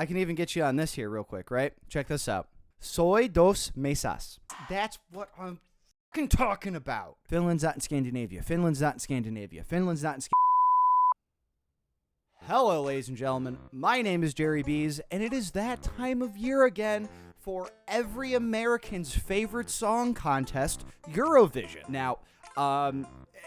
I can even get you on this here real quick, right? Check this out. Soy dos mesas. That's what I'm fucking talking about. Finland's not in Scandinavia. Finland's not in Scandinavia. Finland's not in Hello, ladies and gentlemen. My name is Jerry Bees, and it is that time of year again for every American's favorite song contest, Eurovision. Now,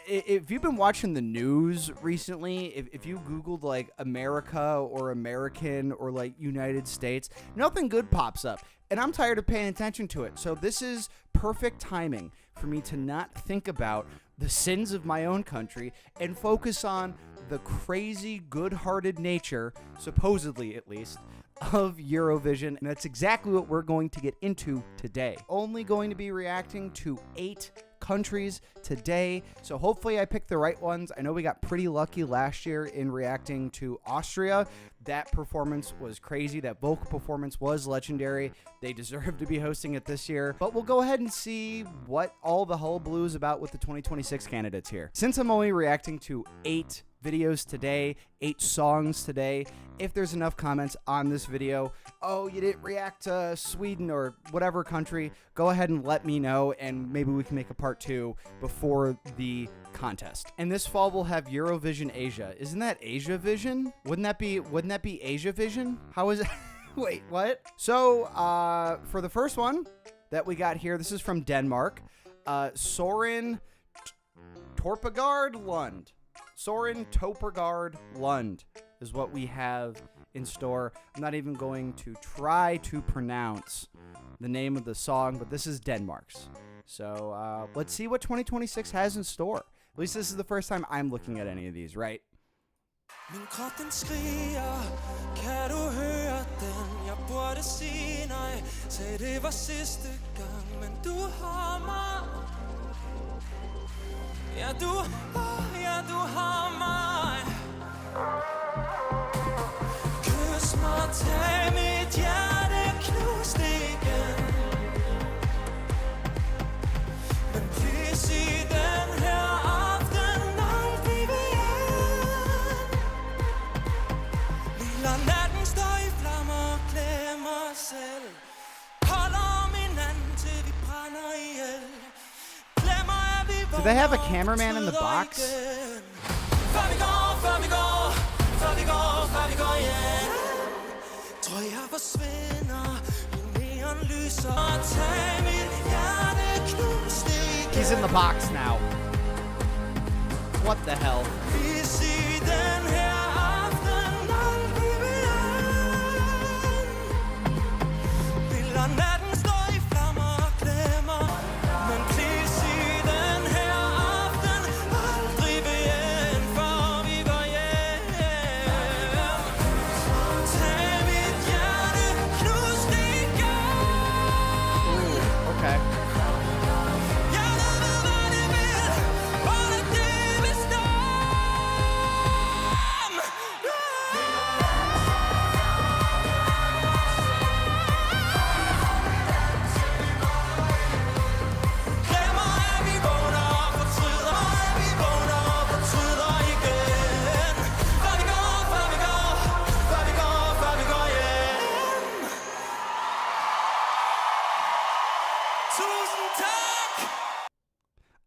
if you've been watching the news recently, if you Googled like America or American or like United States, nothing good pops up. And I'm tired of paying attention to it. So this is perfect timing for me to not think about the sins of my own country and focus on the crazy, good-hearted nature, supposedly at least, of Eurovision. And that's exactly what we're going to get into today. Only going to be reacting to 8 countries today, so hopefully I picked the right ones. I know we got pretty lucky last year in reacting to Austria. That performance was crazy. That vocal performance was legendary. They deserve to be hosting it this year, but we'll go ahead and see what all the hullabaloo is about with the 2026 candidates here. Since I'm only reacting to 8 videos today, 8 songs today, if there's enough comments on this video, oh, you didn't react to Sweden or whatever country, go ahead and let me know, and maybe we can make a part 2 before the contest. And this fall we'll have Eurovision Asia. Isn't that Asia Vision? Wouldn't that be Asia Vision? How is it? Wait, what? So for the first one that we got here, this is from Denmark. Soren Torpegard Lund. Soren Torpegard Lund is what we have in store. I'm not even going to try to pronounce the name of the song, but this is Denmark's. So let's see what 2026 has in store. At least this is the first time I'm looking at any of these, right? Min krop den skriger, kan du høre den? Jeg burde sige nej, sagde det var sidste gang, men du har mig. Ja, du har mig. Kys mig, tag mit hjerte, knus det igen. Men please i den her aften aldrig igen. Lilla natten står i flammer og glemmer selv. Holder min anden til vi brænder ihjel. Do they have a cameraman in the box? He's in the box now. What the hell?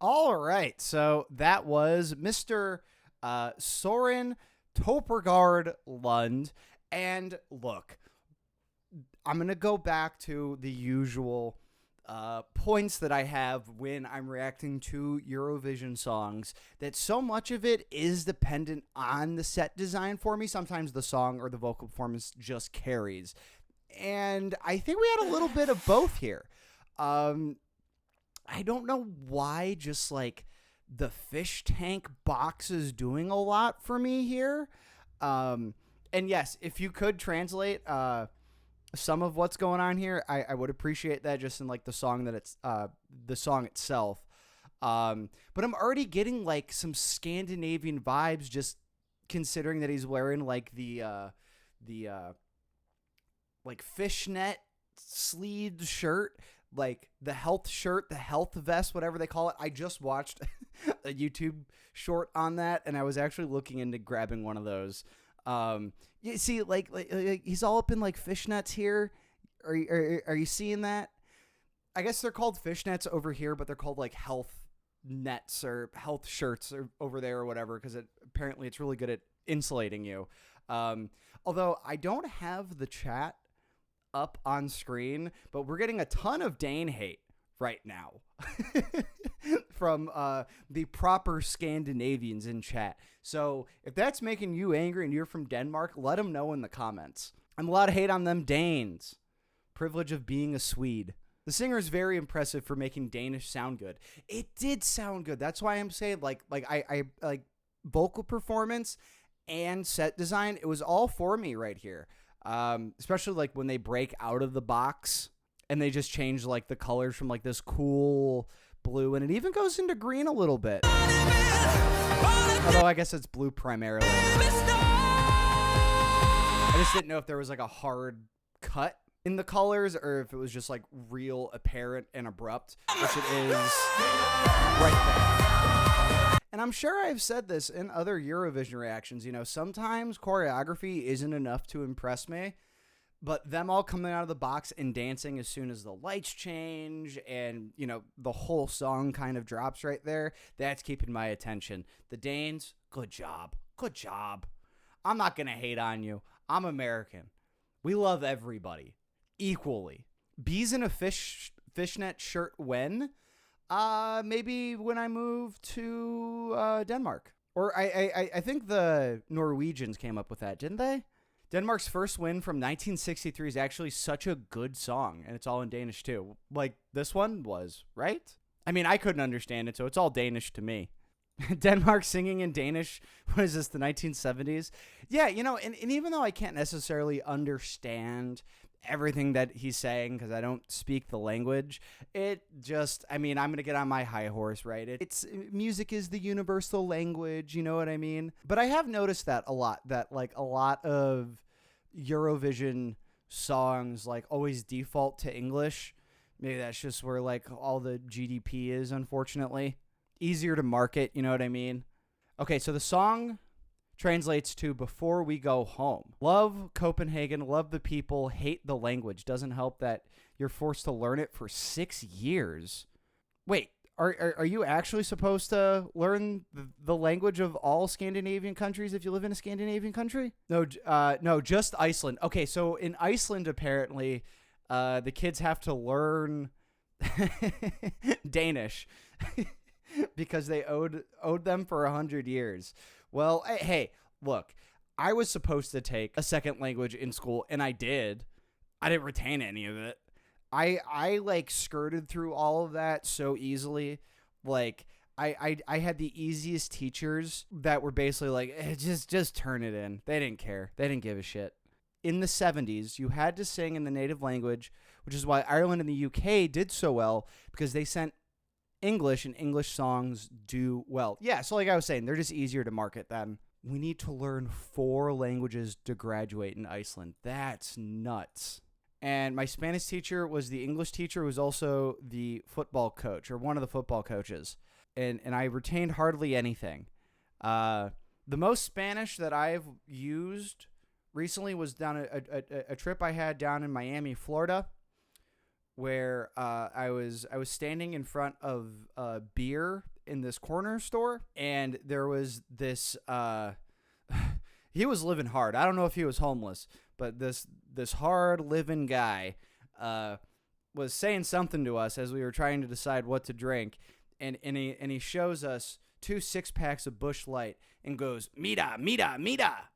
All right, so that was Mr. Soren Torpegard Lund. And look, I'm going to go back to the usual points that I have when I'm reacting to Eurovision songs, that so much of it is dependent on the set design for me. Sometimes the song or the vocal performance just carries. And I think we had a little bit of both here. I don't know why just like the fish tank box is doing a lot for me here. And yes, if you could translate some of what's going on here, I would appreciate that just in like the song that it's the song itself. But I'm already getting like some Scandinavian vibes just considering that he's wearing like the like fishnet sleeved shirt, like the health shirt, the health vest, whatever they call it. I just watched a YouTube short on that, and I was actually looking into grabbing one of those. You see, like he's all up in like fishnets here. Are you seeing that? I guess they're called fishnets over here, but they're called like health nets or health shirts or over there or whatever, because apparently it's really good at insulating you. Although I don't have the chat up on screen, but we're getting a ton of Dane hate right now from the proper Scandinavians in chat. So if that's making you angry and you're from Denmark, let them know in the comments. I'm a lot of hate on them Danes. Privilege of being a Swede. The singer is very impressive for making Danish sound good. It did sound good. That's why I'm saying I like vocal performance and set design. It was all for me right here. Especially like when they break out of the box and they just change like the colors from like this cool blue, and it even goes into green a little bit. Although I guess it's blue primarily. I just didn't know if there was like a hard cut in the colors or if it was just like real apparent and abrupt, which it is right there. And I'm sure I've said this in other Eurovision reactions, you know, sometimes choreography isn't enough to impress me, but them all coming out of the box and dancing as soon as the lights change and, you know, the whole song kind of drops right there, that's keeping my attention. The Danes, good job. Good job. I'm not going to hate on you. I'm American. We love everybody equally. Bees in a fishnet shirt when? Maybe when I move to Denmark. Or I think the Norwegians came up with that, didn't they? Denmark's first win from 1963 is actually such a good song, and it's all in Danish too. Like this one was, right? I mean, I couldn't understand it, so it's all Danish to me. Denmark singing in Danish, what is this, the 1970s? Yeah, you know, and even though I can't necessarily understand everything that he's saying because I don't speak the language, it just, I mean, I'm going to get on my high horse, right? It's music is the universal language, you know what I mean? But I have noticed that a lot, that like a lot of Eurovision songs like always default to English. Maybe that's just where like all the GDP is, unfortunately. Easier to market, you know what I mean? Okay, so the song translates to Before We Go Home. Love Copenhagen, love the people, hate the language. Doesn't help that you're forced to learn it for 6 years. Wait, are you actually supposed to learn the language of all Scandinavian countries if you live in a Scandinavian country? No, just Iceland. Okay, so in Iceland, apparently, the kids have to learn Danish because they owed them for 100 years. Well, hey, look, I was supposed to take a second language in school, and I did. I didn't retain any of it. I like skirted through all of that so easily. Like I had the easiest teachers that were basically like, just turn it in. They didn't care. They didn't give a shit. In the 70s, you had to sing in the native language, which is why Ireland and the UK did so well, because they sent English, and English songs do well. Yeah, so like I was saying, they're just easier to market than. We need to learn 4 languages to graduate in Iceland. That's nuts. And my Spanish teacher was the English teacher, who was also the football coach, or one of the football coaches. And I retained hardly anything. The most Spanish that I've used recently was down a trip I had down in Miami, Florida, where I was standing in front of beer in this corner store, and there was this he was living hard. I don't know if he was homeless, but this hard living guy was saying something to us as we were trying to decide what to drink, and he shows us 2 6-packs of Busch Light and goes, "Mira, mira, mira,"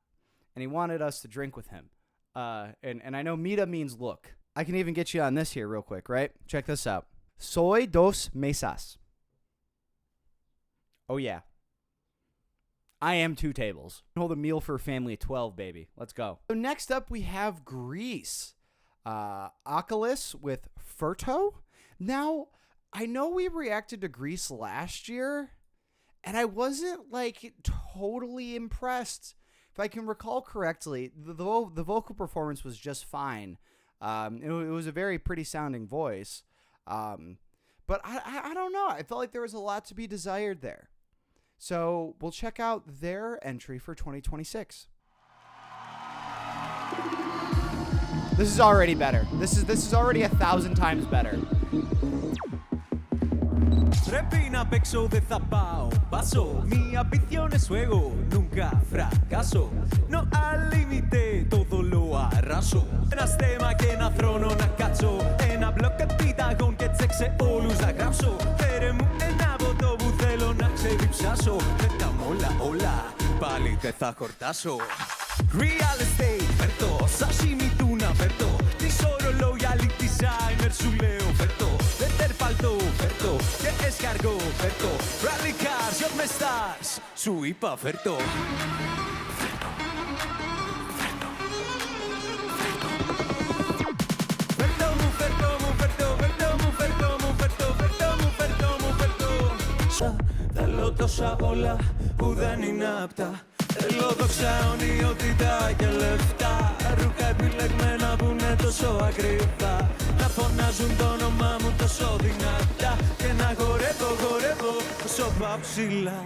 and he wanted us to drink with him. And I know mira means look. I can even get you on this here real quick, right? Check this out. Soy dos mesas. Oh, yeah. I am 2 tables. Hold a meal for a family of 12, baby. Let's go. So next up, we have Greece. Akalis with Furto. Now, I know we reacted to Greece last year, and I wasn't, like, totally impressed. If I can recall correctly, the vocal performance was just fine. It was a very pretty sounding voice. But I don't know. I felt like there was a lot to be desired there. So we'll check out their entry for 2026. This is already better. This is already 1,000 times better. Πρέπει να παίξω, δεν θα πάω πάσο. Mi ambición es juego, nunca fracaso. No al límite, todo lo αράσω. Ένα στέμα και ένα θρόνο να κάτσω. Ένα μπλοκ επίταγων και τσέξε όλους να γράψω. Φέρε μου ένα ποτό που θέλω να ξεδιψάσω. Με τα όλα, πάλι δεν θα χορτάσω. Real estate, φέρτο, sashimi του να φέρτο. Τις ορολόγια lead designer σου λέω φέρτο. Δετερφαλτό, φέρτο, και escargot, φέρτο. Rally cars, yo me estás, σου είπα φέρτο. Θέλω τόσα όλα που δεν είναι απτά. Θέλω δόξα, αιωνιότητα και λεφτά. Ρούχα επιλεγμένα που είναι τόσο ακριβά. Να φωνάζουν το όνομά μου τόσο δυνατά. Και να χορεύω όσο πάω ψηλά.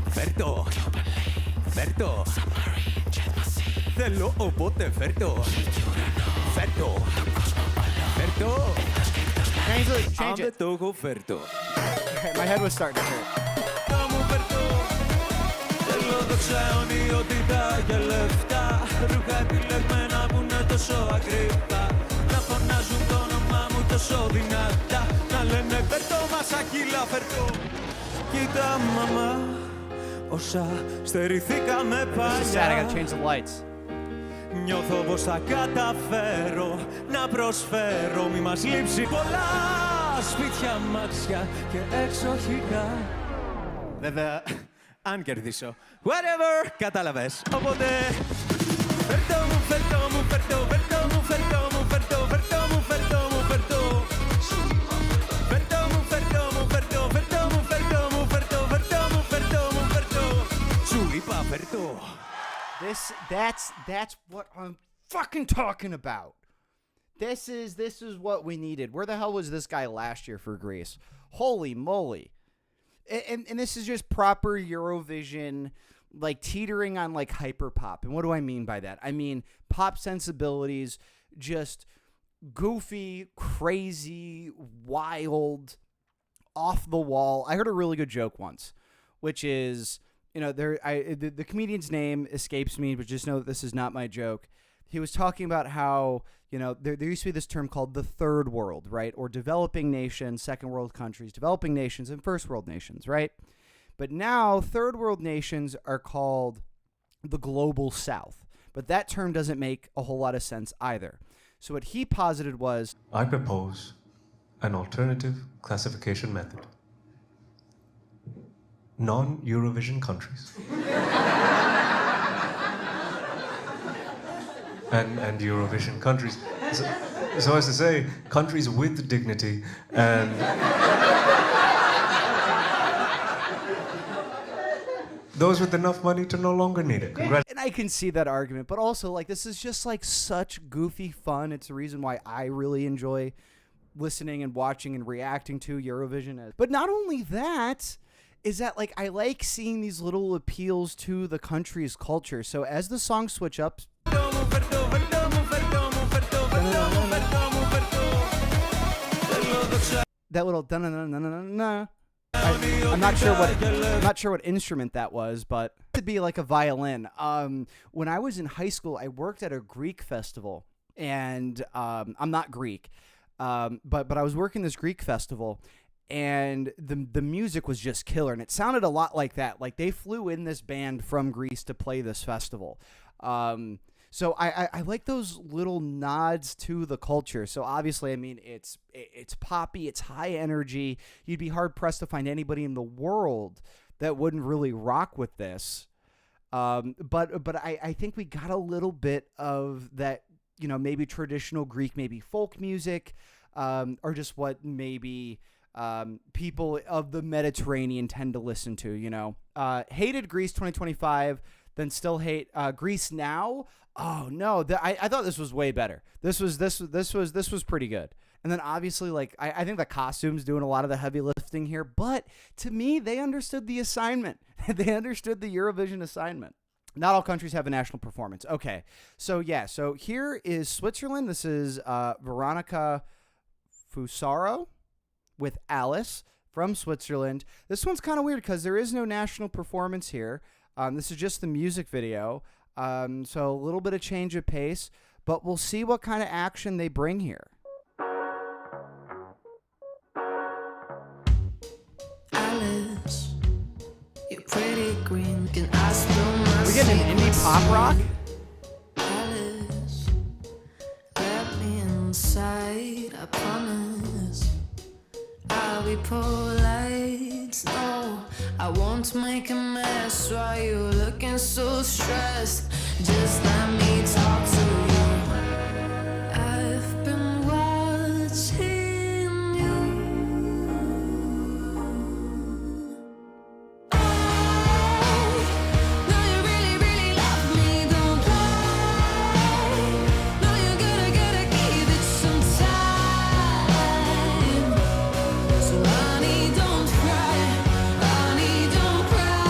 Φέρτο, φέρτο. Θέλω οπότε φέρτο. Φέρτο, φέρτο. Change it. Το έχω φέρτο. My head was starting to hurt. Δόξα, αιωνιότητα και λεφτά. Ρούχα επιλεγμένα που είναι τόσο ακριβά. Να φωνάζουν το όνομά μου τόσο δυνατά. Να λένε φέρτο μας ακύλα φέρτο. Κοίτα μαμά, όσα στερηθήκαμε This is sad. I παλιά. gotta change the lights. Νιώθω πως θα καταφέρω να προσφέρω. Μη μας λείψει πολλά σπίτια, μάξια και εξοχικά. Βέβαια, αν κερδίσω, whatever, κατάλαβες. Οπότε, φέρτο μου, φέρτο μου, φέρτο, φέρτο μου, φέρτο μου, φέρτο, φέρτο μου, φέρτο μου, φέρτο. Φέρτο μου, φέρτο μου, φέρτο, φέρτο μου, φέρτο μου, φέρτο, φέρτο μου, φέρτο μου, φέρτο. Σου είπα φέρτο. That's what I'm fucking talking about. This is what we needed. Where the hell was this guy last year for Greece? Holy moly. And this is just proper Eurovision, like teetering on like hyperpop. And what do I mean by that? I mean pop sensibilities, just goofy, crazy, wild, off the wall. I heard a really good joke once, which is, the comedian's name escapes me, but just know that this is not my joke. He was talking about how, there used to be this term called the third world, right? Or developing nations, second world countries, developing nations, and first world nations, right? But now third world nations are called the global south. But that term doesn't make a whole lot of sense either. So what he posited was, I propose an alternative classification method. Non-Eurovision countries. and Eurovision countries. So as to say, countries with dignity and those with enough money to no longer need it. and I can see that argument, but also like this is just like such goofy fun. It's the reason why I really enjoy listening and watching and reacting to Eurovision. But not only that, is that like I like seeing these little appeals to the country's culture. So as the songs switch up, that little da-na-na-na-na-na. I'm not sure what instrument that was, but it could be like a violin. When I was in high school, I worked at a Greek festival, and I'm not Greek, but I was working this Greek festival, and the music was just killer, and it sounded a lot like that. Like they flew in this band from Greece to play this festival. So I like those little nods to the culture. So obviously, I mean, it's poppy, it's high energy. You'd be hard pressed to find anybody in the world that wouldn't really rock with this. But I think we got a little bit of that, maybe traditional Greek, maybe folk music, or just what maybe people of the Mediterranean tend to listen to. Hated Greece 2025. Then still hate Greece now. Oh no, I thought this was way better. This was pretty good. And then obviously, like I think the costumes doing a lot of the heavy lifting here. But to me, they understood the assignment. They understood the Eurovision assignment. Not all countries have a national performance. Okay. So, yeah. So, here is Switzerland. This is Veronica Fusaro with Alice from Switzerland. This one's kind of weird because there is no national performance here. This is just the music video. So, a little bit of change of pace. But we'll see what kind of action they bring here. Alice, you're pretty green. Can I spill my We get an indie pop rock? Alice, let me inside. I promise I'll be polite. No, I won't make a mess while you're looking so stressed. Just let me talk to you. I've been watching you. Know you really, really love me, don't lie. Know you're gotta give it some time. So honey, don't cry. Honey, don't cry.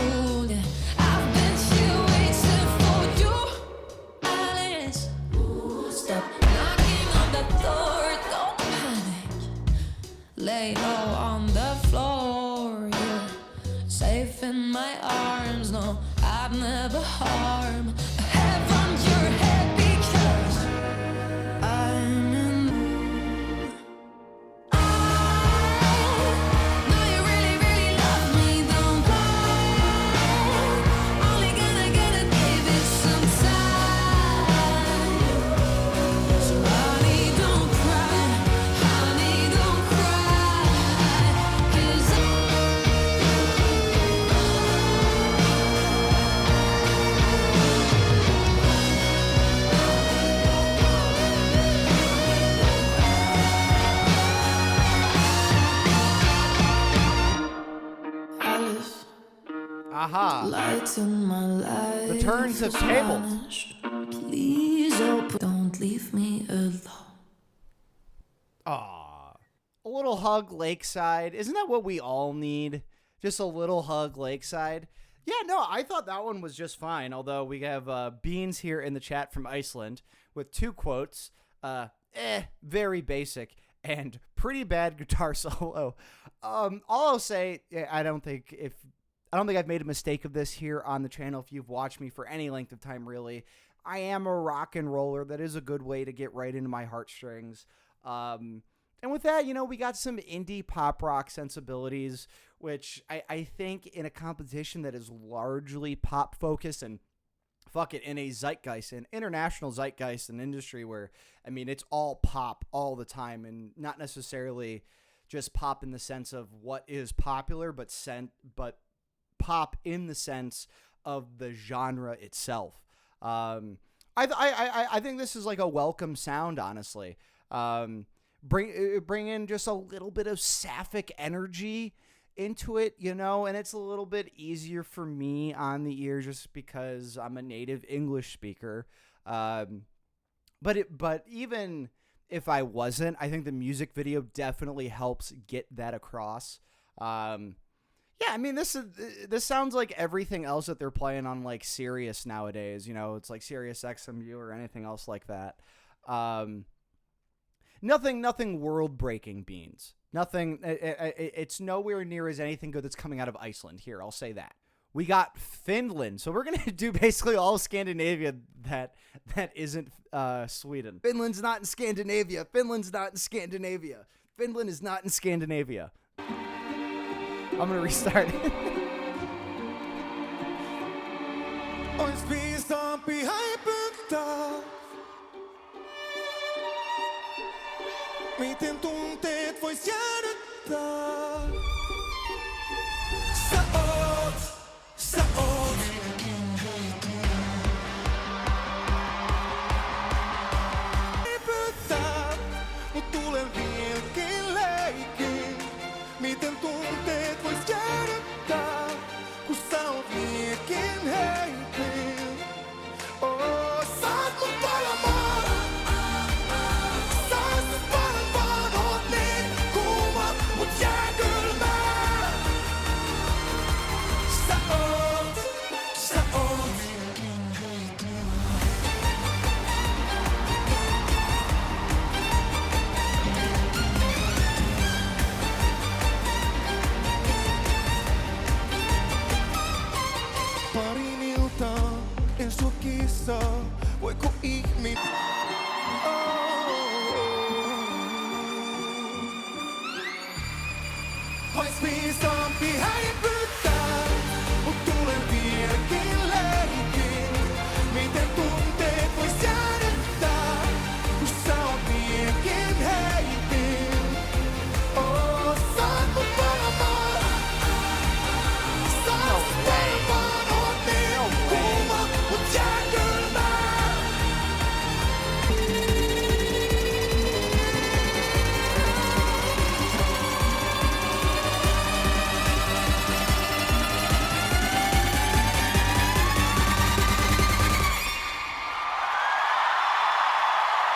Ooh, yeah. I've been here waiting for you, Alice. Ooh, stop knocking on the door, don't panic. Lay low on the floor, you're safe in my arms. No, I'd never harm a hair on your head because I'm in. I know you really, really love me, don't lie. Only gonna give it some time. So honey, don't cry. Honey, don't cry. 'Cause Alice, Aha. lighten my life. The turns have tabled. vanished. Please open. Don't leave me alone. Aw. A little hug lakeside. Isn't that what we all need? Just a little hug lakeside. Yeah, no, I thought that one was just fine. Although we have Beans here in the chat from Iceland with 2 quotes. Very basic and pretty bad guitar solo. All I'll say, I don't think I've made a mistake of this here on the channel. If you've watched me for any length of time, really, I am a rock and roller. That is a good way to get right into my heartstrings. And with that, we got some indie pop rock sensibilities, which I think in a competition that is largely pop focused and fuck it, in a zeitgeist, an international zeitgeist, an industry where, it's all pop all the time and not necessarily just pop in the sense of what is popular, but pop in the sense of the genre itself. I think this is like a welcome sound, honestly. Bring in just a little bit of sapphic energy into it, and it's a little bit easier for me on the ear just because I'm a native English speaker. But even if I wasn't, I think the music video definitely helps get that across. This sounds like everything else that they're playing on like Sirius nowadays. It's like Sirius XMU or anything else like that. Nothing world breaking, Beans. Nothing. It's nowhere near as anything good that's coming out of Iceland. Here, I'll say that. We got Finland, so we're gonna do basically all of Scandinavia that isn't Sweden. Finland's not in Scandinavia. Finland's not in Scandinavia. Finland is not in Scandinavia. I'm gonna restart. Ois viisaampi häipyttää. Miten tunteet vois jäädyttää? Sä oot. Häipyttää, mut tulen vieläkin leikin. Miten tunteet vois jäädyttää, kun sä oot vieläkin heipin. Oh, saat mun palamaan. Saat mun palamaan, oot niin kuuma, mut jääkö Ois viisaampi häivyttää, mut tulen vieläkin leikin. Miten tunteet vois jäädyttää, kun sä oot vieläkin heitin. Saat mut palamaan, saat mut palamaan. Oot niin kuuma, mut jää kylmää.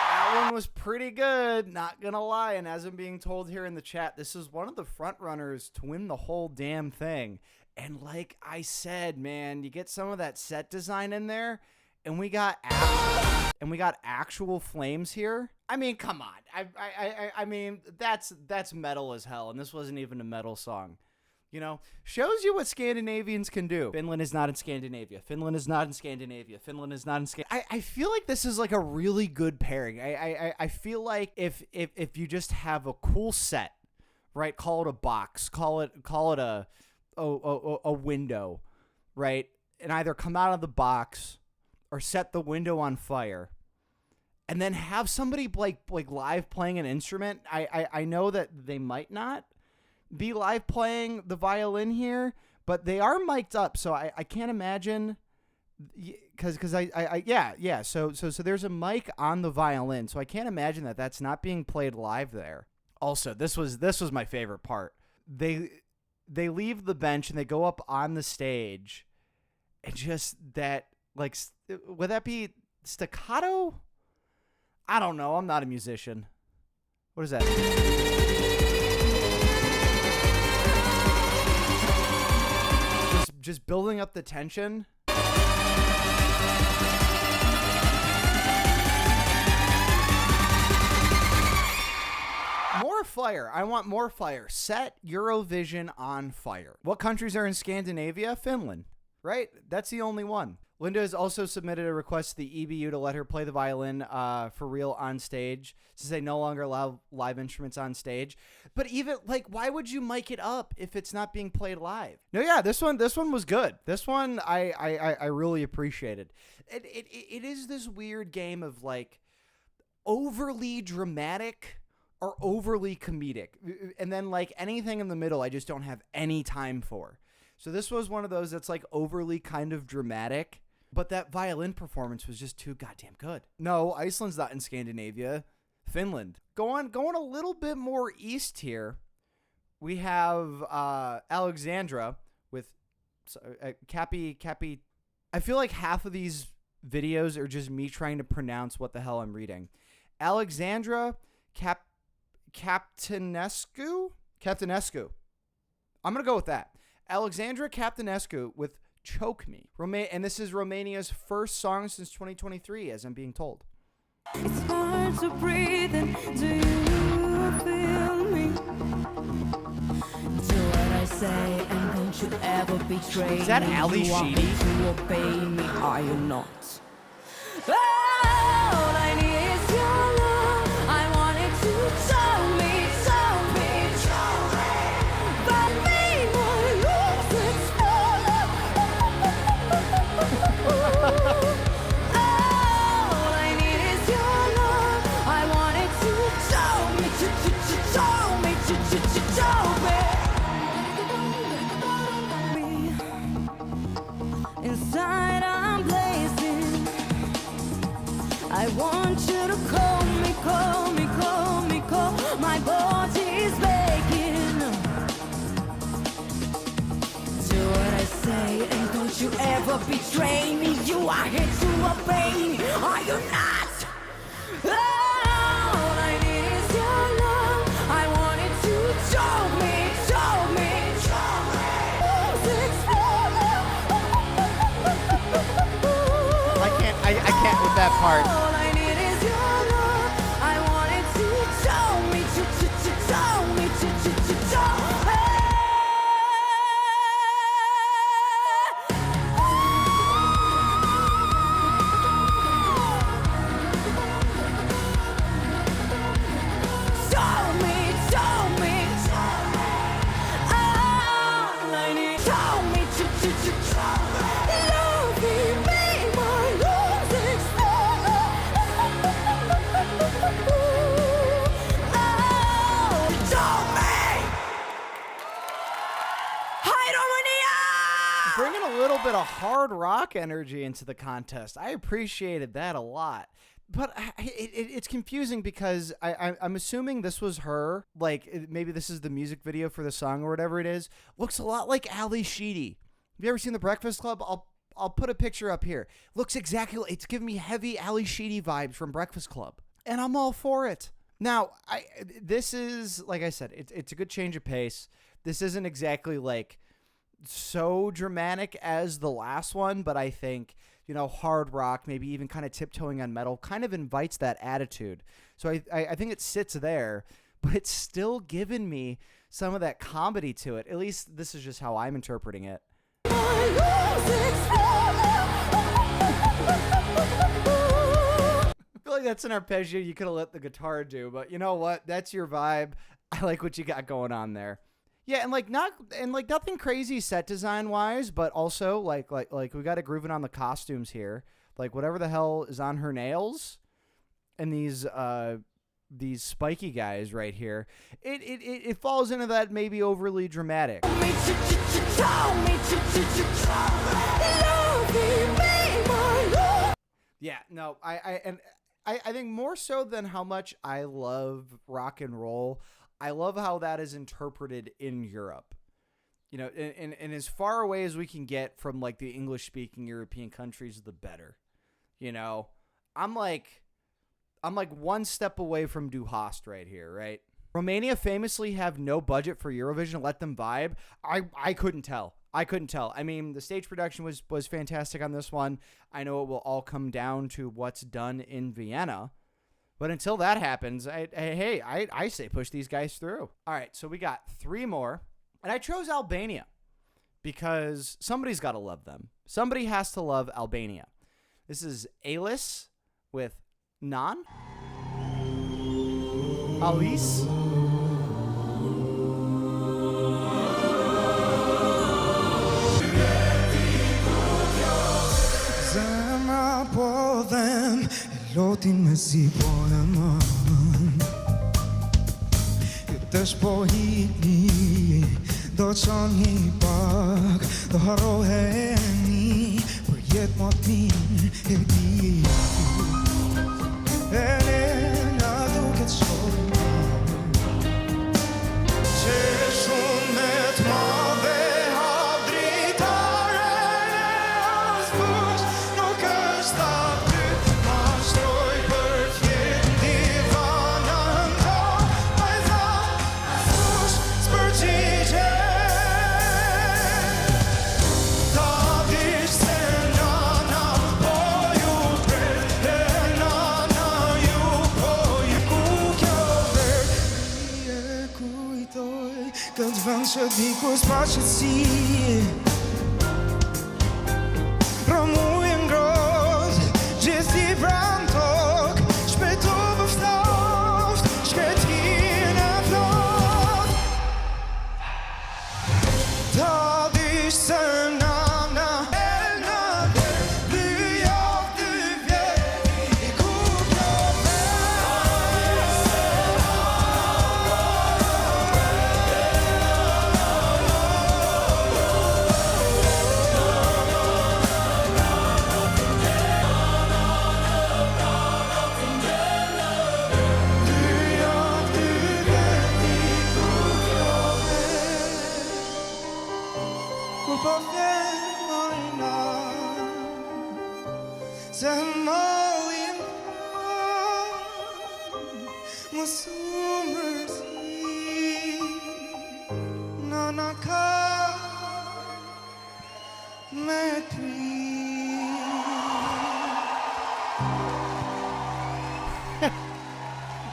That one was pretty good, not gonna lie. And as I'm being told here in the chat, this is one of the front runners to win the whole damn thing. And like I said, man, you get some of that set design in there, and we got actual flames here. I mean, come on. I mean, that's metal as hell, and this wasn't even a metal song. You know, shows you what Scandinavians can do. Finland is not in Scandinavia. Finland is not in Scandinavia. Finland is not in Scandinavia. I feel like this is like a really good pairing. I feel like if you just have a cool set, right? Call it a box. Call it a window, right? And either come out of the box or set the window on fire, and then have somebody like live playing an instrument. I know that they might not be live playing the violin here, but they are mic'd up, so I can't imagine, because so there's a mic on the violin, so I can't imagine that that's not being played live there. Also, this was my favorite part. They leave the bench and they go up on the stage, and just that, like, would that be staccato? I don't know. I'm not a musician. What is that? Just building up the tension. More fire. I want more fire. Set Eurovision on fire. What countries are in Scandinavia? Finland, right? That's the only one. Linda has also submitted a request to the EBU to let her play the violin for real on stage, since they no longer allow live instruments on stage. But even, like, why would you mic it up if it's not being played live? No, yeah, this one was good. This one I really appreciated. It is this weird game of, like, overly dramatic or overly comedic. And then, like, anything in the middle I just don't have any time for. So this was one of those that's, like, overly kind of dramatic. But that violin performance was just too goddamn good. No, Iceland's not in Scandinavia. Finland. Going a little bit more east here. We have Alexandra with Cappy. I feel like half of these videos are just me trying to pronounce what the hell I'm reading. Alexandra Captainescu? I'm going to go with that. Alexandra Captainescu with Choke Me. And this is Romania's first song since 2023, as I'm being told. It's hard to breathe in. Do you feel me? Do what I say, and don't you ever betray me. Is that Ali You want Sheedy? me to obey me, are you not? All I need is your love. I want it to tell me. But me, my looks explode. All I need is your love. I want it to tell me, inside I'm blazing. I want you to call me. My body's begging. Do what I say, and don't you ever betray me. You are here to obey me, are you not? All I need is your love. I want it to show me. I can't with that part. All I need is your love. I want it to show me, show me. Show me. bit of hard rock energy into the contest. I appreciated that a lot. But it's confusing because I'm assuming this was her. Like, maybe this is the music video for the song or whatever it is. Looks a lot like Ali Sheedy. Have you ever seen The Breakfast Club? I'll put a picture up here. Looks exactly. It's giving me heavy Ali Sheedy vibes from Breakfast Club, and I'm all for it. Now, this is, like I said, it's a good change of pace. This isn't exactly like so dramatic as the last one, but I think, hard rock, maybe even kind of tiptoeing on metal, kind of invites that attitude. So I think it sits there, but it's still giving me some of that comedy to it. At least this is just how I'm interpreting it. I feel like that's an arpeggio you could have let the guitar do, but you know what? That's your vibe. I like what you got going on there. Yeah, and nothing crazy set design wise, but also like we got to grooving on the costumes here. Like whatever the hell is on her nails, and these spiky guys right here. It falls into that maybe overly dramatic. Yeah, no, I think more so than how much I love rock and roll, I love how that is interpreted in Europe. And as far away as we can get from like the English-speaking European countries, the better. I'm like one step away from Du Hast right here, right? Romania famously have no budget for Eurovision. Let them vibe. I couldn't tell. I mean, the stage production was fantastic on this one. I know it will all come down to what's done in Vienna. But until that happens, I say push these guys through. All right, so we got 3 more. And I chose Albania because somebody's got to love them. Somebody has to love Albania. This is Alice with Nan. Alice. Lotin me si po e man Këtësh po hitni Do qani pak Do harroheni Për jet ma t'min e di Elena duket shumë Që shumë me t'madhe hap dritare Askush nuk është ta Këtë vend që diku s'pa qëtësi Rëmuj ngrot Gjithi pran tok Shpetu bëftoft Shketin e flot Ta dish se nana Elna Dy javë, dy vjet I ku kjo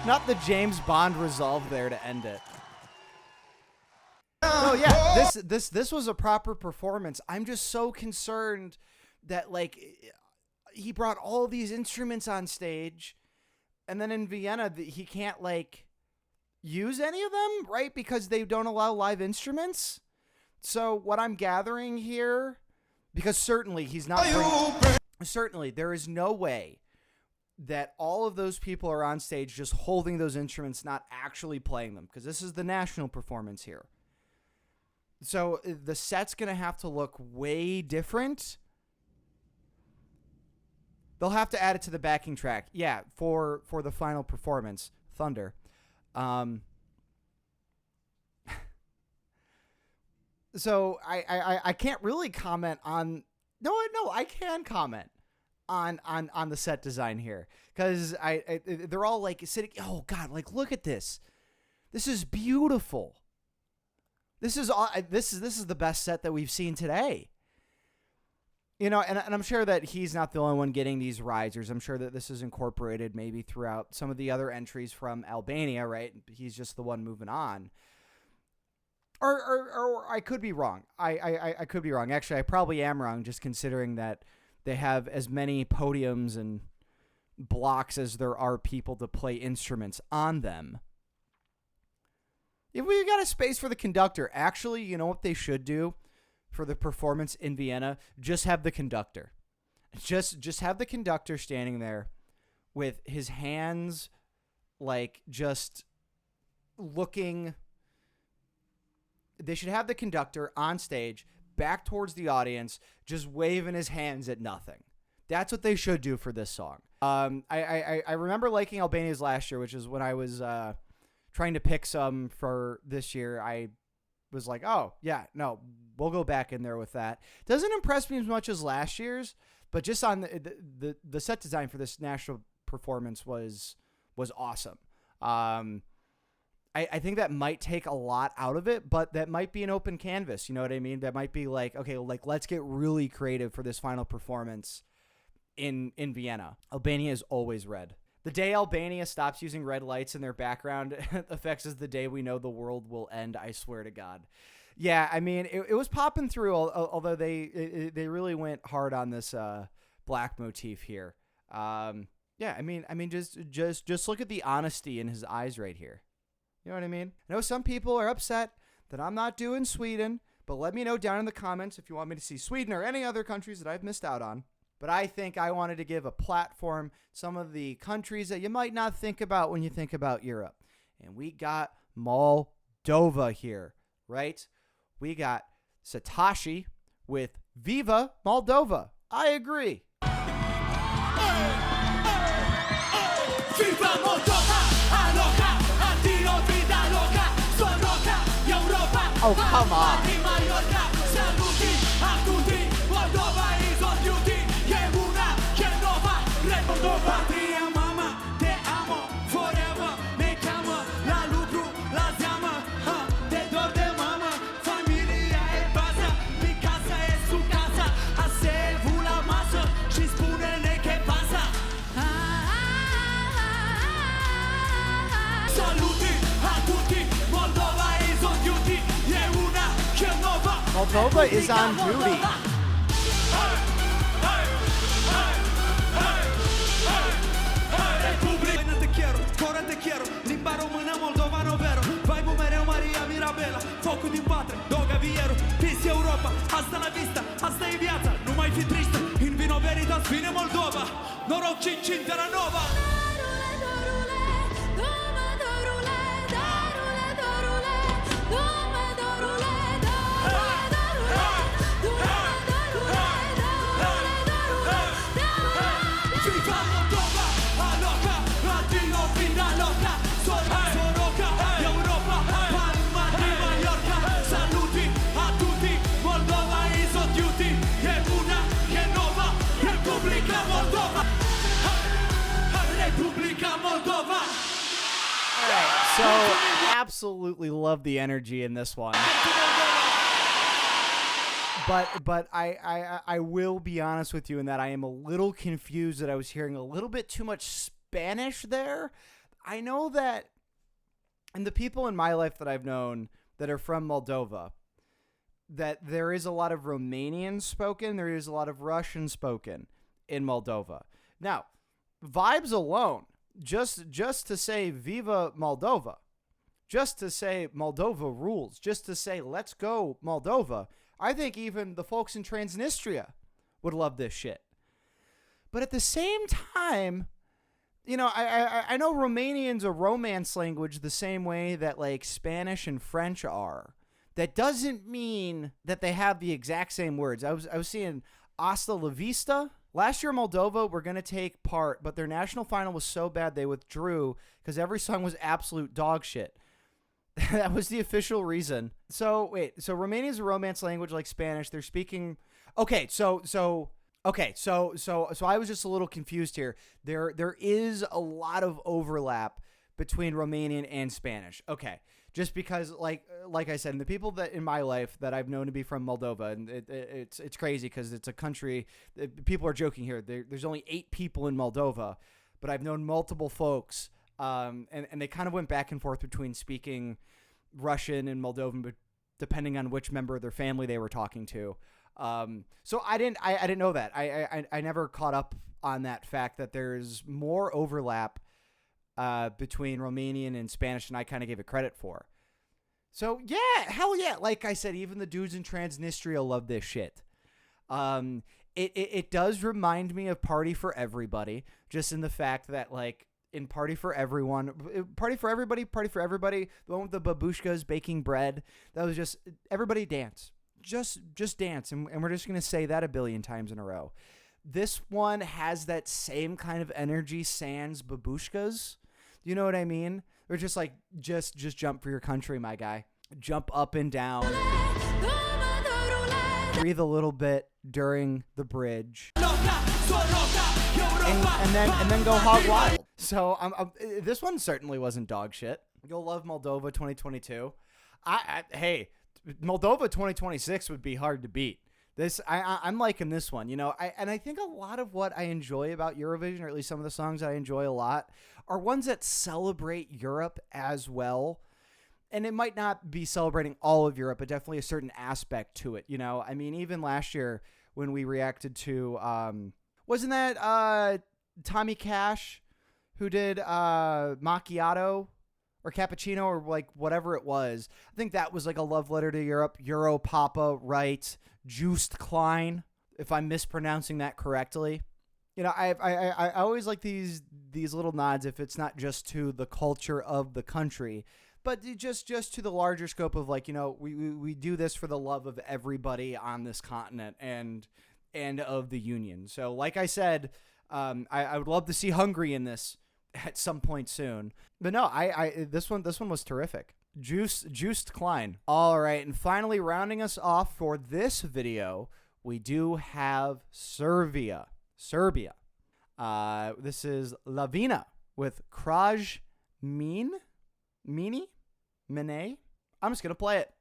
Not the James Bond resolve there to end it. Oh yeah, this was a proper performance. I'm just so concerned that like he brought all these instruments on stage, and then in Vienna he can't like use any of them, right? Because they don't allow live instruments. So what I'm gathering here, because certainly he's not certainly there is no way that all of those people are on stage just holding those instruments, not actually playing them, because this is the national performance here. So the set's going to have to look way different. They'll have to add it to the backing track. Yeah, for the final performance, Thunder. So I can't really comment on... No, I can comment on the set design here. Because they're all like sitting... Oh, God, like, look at this. This is beautiful. This is the best set that we've seen today. You know, and I'm sure that he's not the only one getting these risers. I'm sure that this is incorporated maybe throughout some of the other entries from Albania, right? He's just the one moving on. Or I could be wrong. I could be wrong. Actually, I probably am wrong, just considering that they have as many podiums and blocks as there are people to play instruments on them. If we got a space for the conductor, actually, you know what they should do for the performance in Vienna? Just have the conductor. Just have the conductor standing there with his hands, like, just looking. They should have the conductor on stage, back towards the audience, just waving his hands at nothing. That's what they should do for this song. I remember liking Albania's last year, which is when I was trying to pick some for this year. I was like, oh, yeah, no, we'll go back in there with that. Doesn't impress me as much as last year's, but just on the set design for this national performance was awesome. I think that might take a lot out of it, but that might be an open canvas. You know what I mean? That might be like, okay, like, let's get really creative for this final performance in Vienna. Albania is always red. The day Albania stops using red lights in their background effects is the day we know the world will end, I swear to God. Yeah, I mean, it was popping through, although they really went hard on this black motif here. Yeah, I mean, just look at the honesty in his eyes right here. You know what I mean? I know some people are upset that I'm not doing Sweden, but let me know down in the comments if you want me to see Sweden or any other countries that I've missed out on. But I think I wanted to give a platform some of the countries that you might not think about when you think about Europe. And we got Moldova here, right? We got Satoshi with Viva Moldova. I agree. Viva Moldova, aloca, attiro vida loca, sono roca, Europa. Oh, come on. Saluti a tutti, Moldova is on duty. Una che nova, Moldova. Patria mama, te amo, forever, me chiama, la lucru, la ziama, te dor de mama, familia e baza, mi casa e su casa, a servu la masă și spune-ne che pasa. Saluti a tutti, Moldova is on duty, e una che nova. Moldova is on duty. Corante chiaro, limba română, moldovano vero. Vibe mereu Maria Mirabela, focul din patre, Dogaviero, Peace Europa, asta la vista, asta e viața, nu mai fi tristă, in vino veritas, vine Moldova, noroc cinci în Terra Nova. So, absolutely love the energy in this one. But I will be honest with you in that I am a little confused that I was hearing a little bit too much Spanish there. I know that, and the people in my life that I've known that are from Moldova, that there is a lot of Romanian spoken, there is a lot of Russian spoken in Moldova. Now, vibes alone, just to say Viva Moldova, just to say Moldova rules, just to say let's go Moldova, I think even the folks in Transnistria would love this shit. But at the same time, you know, I know Romanian's a romance language the same way that like Spanish and French are. that doesn't mean that they have the exact same words. I was seeing Hasta la vista. Last year, Moldova were going to take part, but their national final was so bad they withdrew because every song was absolute dog shit. That was the official reason. So wait, so Romania is a Romance language like Spanish. They're speaking. Okay, so I was just a little confused here. There is a lot of overlap between Romanian and Spanish. Okay, just because like I said, and the people that in my life that I've known to be from Moldova, and it's crazy because it's a country. People are joking here. There's only 8 people in Moldova, but I've known multiple folks. And they kind of went back and forth between speaking Russian and Moldovan, but depending on which member of their family they were talking to. So I didn't know that. I never caught up on that fact that there's more overlap between Romanian and Spanish than I kind of gave it credit for. So yeah, hell yeah. Like I said, even the dudes in Transnistria love this shit. It does remind me of Party for Everybody, just in the fact that like, in Party for Everyone, Party for Everybody, the one with the babushkas baking bread, that was just, everybody dance. Just dance, and we're just going to say that a billion times in a row. This one has that same kind of energy sans babushkas. You know what I mean? They're just like, just jump for your country, my guy. Jump up and down. Breathe a little bit during the bridge. And then go hog wild. So this one certainly wasn't dog shit. You'll love Moldova 2022. Hey, Moldova 2026 would be hard to beat. I'm liking this one, you know. I think a lot of what I enjoy about Eurovision, or at least some of the songs that I enjoy a lot, are ones that celebrate Europe as well. And it might not be celebrating all of Europe, but definitely a certain aspect to it, you know. I mean, even last year when we reacted to wasn't that Tommy Cash who did Macchiato or Cappuccino or like whatever it was? I think that was like a love letter to Europe. Euro Papa, right? Juiced Klein, if I'm mispronouncing that correctly. You know, I always like these little nods if it's not just to the culture of the country, but just to the larger scope of like, you know, we do this for the love of everybody on this continent and of the Union. So like I said, I would love to see Hungary in this at some point soon. But no, this one was terrific. Juiced Klein. All right, and finally rounding us off for this video, we do have Serbia. This is Lavina with Kraj Mine. I'm just gonna play it.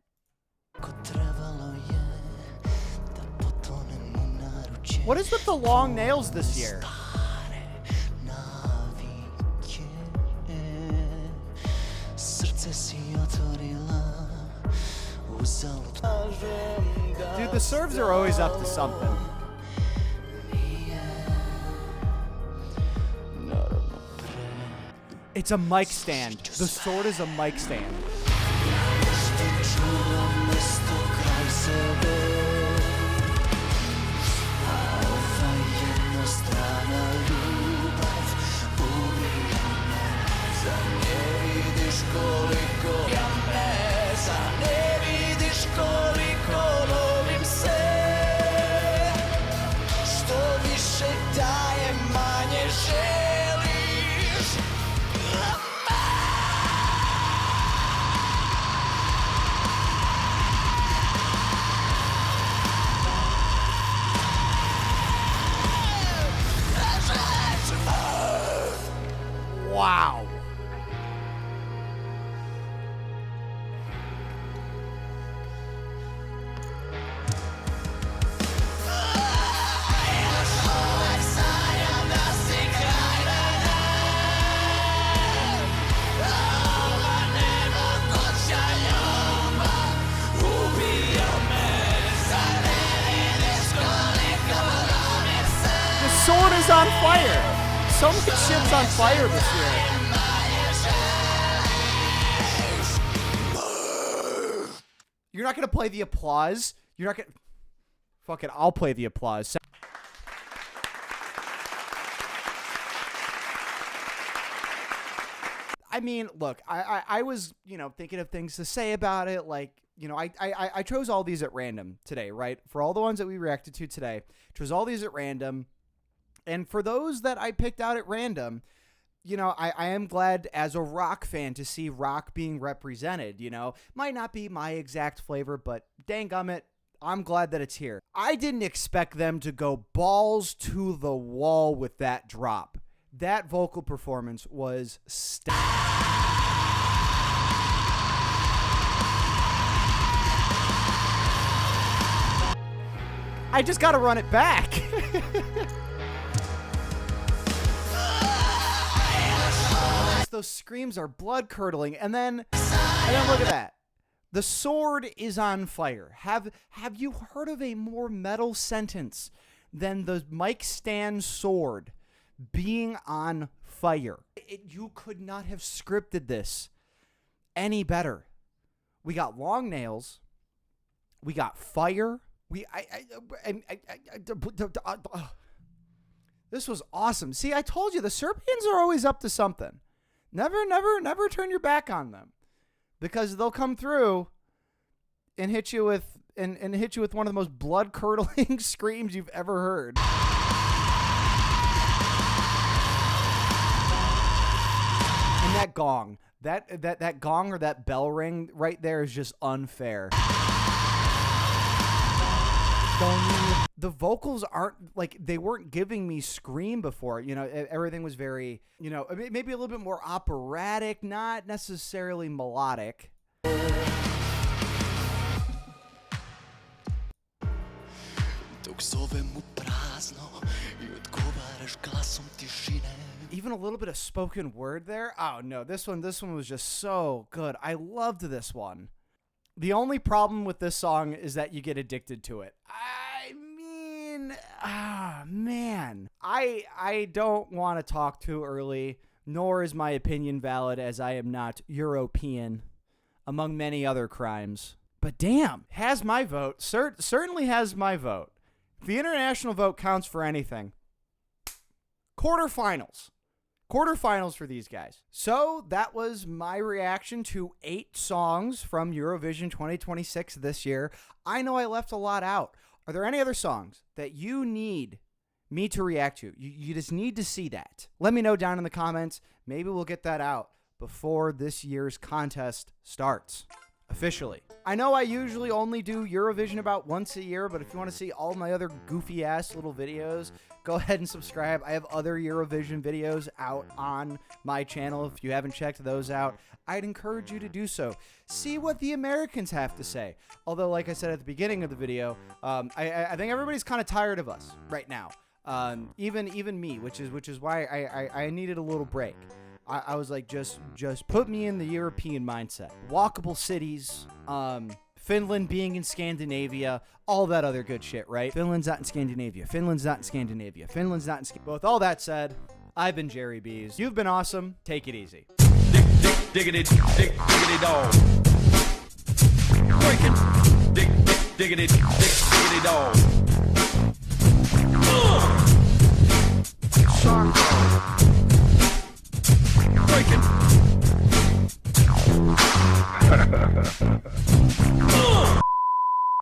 What is with the long nails this year? Dude, the Serbs are always up to something. It's a mic stand. The sword is a mic stand. Wow. The sword is on fire. So many shit's on fire this year. You're not going to play the applause? You're not going to... Fuck it, I'll play the applause. I mean, look, I was, thinking of things to say about it. Like, I chose all these at random today, right? For all the ones that we reacted to today, chose all these at random. And for those that I picked out at random, I am glad as a rock fan to see rock being represented, Might not be my exact flavor, but danggummit, I'm glad that it's here. I didn't expect them to go balls to the wall with that drop. That vocal performance was stunning. I just got to run it back. Those screams are blood curdling, and then look at that. The sword is on fire. Have you heard of a more metal sentence than the mic stand sword being on fire? You could not have scripted this any better. We got long nails. We got fire. This was awesome. See, I told you the Serbians are always up to something. Never turn your back on them, because they'll come through and hit you with one of the most blood curdling screams you've ever heard. And that gong, that gong or that bell ring right there is just unfair. The vocals aren't like, they weren't giving me scream before. Everything was very, maybe a little bit more operatic, not necessarily melodic. Even a little bit of spoken word there. Oh no, this one was just so good. I loved this one. The only problem with this song is that you get addicted to it. I mean, man. I don't want to talk too early, nor is my opinion valid, as I am not European, among many other crimes. But damn, has my vote. Certainly has my vote. If the international vote counts for anything, quarterfinals for these guys. So that was my reaction to 8 songs from Eurovision 2026 this year. I know I left a lot out. Are there any other songs that you need me to react to? You just need to see that. Let me know down in the comments. Maybe we'll get that out before this year's contest starts officially. I know I usually only do Eurovision about once a year, but if you want to see all my other goofy ass little videos, go ahead and subscribe. I have other Eurovision videos out on my channel. If you haven't checked those out, I'd encourage you to do so. See what the Americans have to say. Although, like I said at the beginning of the video, I think everybody's kind of tired of us right now. Even me, which is why I needed a little break. I was like, just put me in the European mindset. Walkable cities, Finland being in Scandinavia, all that other good shit, right? Finland's not in Scandinavia. Finland's not in Scandinavia. Finland's not in Scandinavia. But with all that said, I've been Jerry Bees. You've been awesome. Take it easy. Diggity dog. Breaking. Diggity dog.